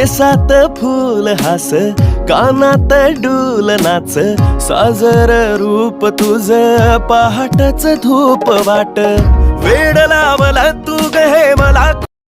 केसात फूल हास, कानात डूल नाच, साजर रूप तुझ पहाटच धूप वाट. वेड लावला तू ग हे मला